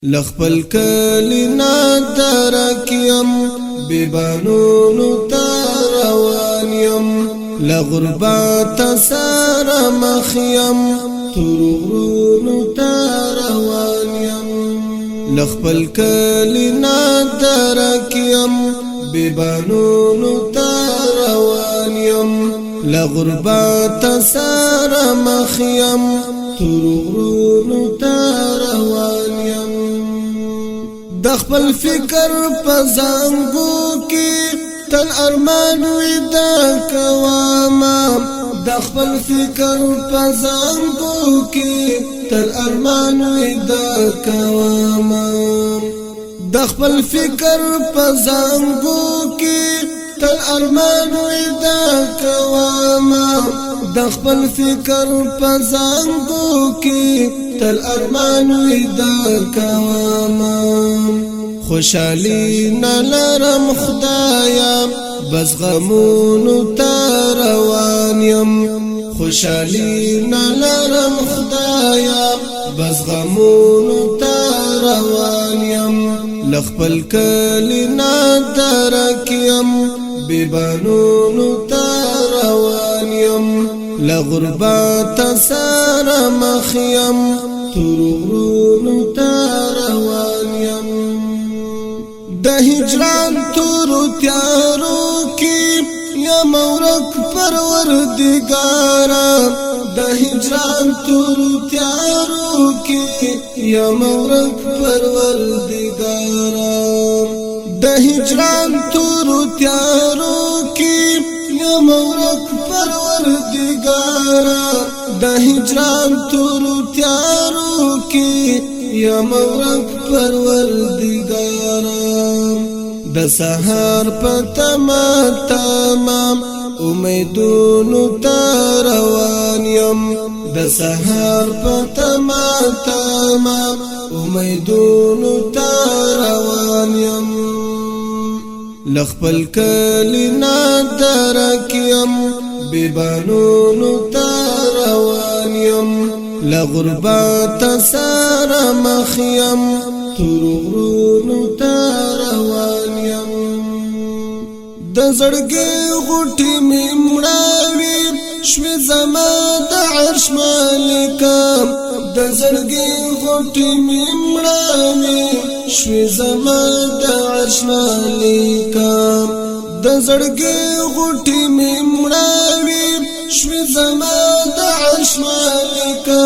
لخپل کلینا درکیم ببانونو تاروانیم لغربات سار مخیم ترغرونو تاروانیم لخپل کلینا درکیم ببانونو تاروانیم لغربات سار مخیم ترغرونو تاروانیم دخپل فکر پزانگو کی تل ارمان ویدا کواما دخپل فکر پزانگو کی تل ارمان ویدا کواما دخپل فکر پزانگو کی تل ارمان ویدا کواما دخپل فکر پزانگو کی تل ارمان ویدا کواما خوشالی نلرم خدایا بس غمونو تاروانیم خوشالی نلرم خدایا بس غمونو تاروانیم لخپل کلینا درکیم ببانونو تاروانیم لغربات سار مخیم ترغرونو تاروانیم د هجران تورو تیارو کی یا مورک پروردگارا د هجران تورو تیارو کی یا مورک پروردگارا د هجران تورو تیارو کی یا مورک پروردگارا د هجران تورو تیارو کی یا مورک پروردگارا د سحر پتما تمام امیدونو تاروانیم د سحر پتما تمام امیدونو تاروانیم لخپل کلینا درکیم ببانونو تاروانیم لغربات سار مخیم ترغرونو تاروانیم د زړګي غټي میمړاوي شوي زما د عرش مالکا د زړګي غټي میمړاوي شوي زما د عرش مالکا د زړګي غټي میمړاوي شوي زما د عرش مالکا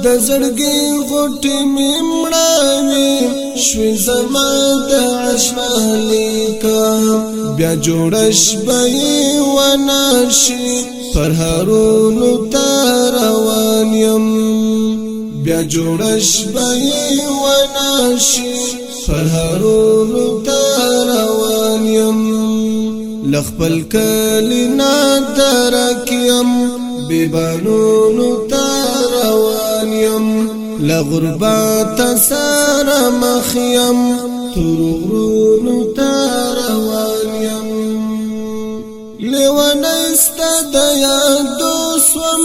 د زړګي غټي میمړاوي شوي زما د عرش مالکا بیا جوړش به وناشي پر هارونو تاروانیم بیا جوړش به وناشي پر هارونو تاروانیم لخپل کلینا درکیم ببانونو تاروانیم لغربات سار مخیم ترغرونو تاروانیم لیوانستا د یادو سوم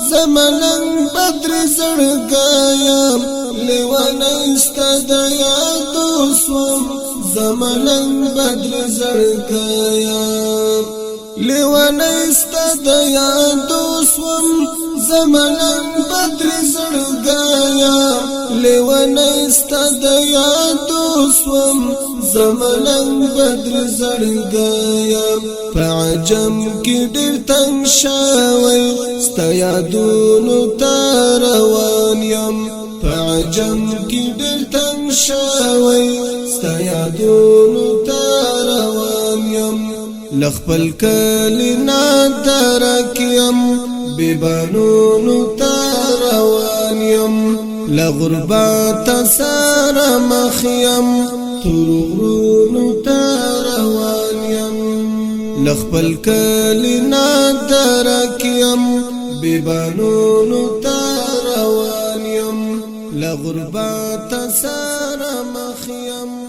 زمنن بدر زړګایم لیوانستا د یادو سوم زمنن بدر زړګایم لیوانستا د یادو سوم زمنن بدر زړګایم لیوانستا د یادو سوم زمنن بدر زړګایم پعجم کی ډیر تنگ شاوی ستا یادونو تاروانیم پعجم کی ډیر تنگ شاوی ستا یادونو تاروانیم لخپل کلینا درکیم ببانونو تاروانیم لغربات سار مخیم ترغرونو تاروانیم لخپل کلینا درکیم ببانونو تاروانیم لغربات سار مخیم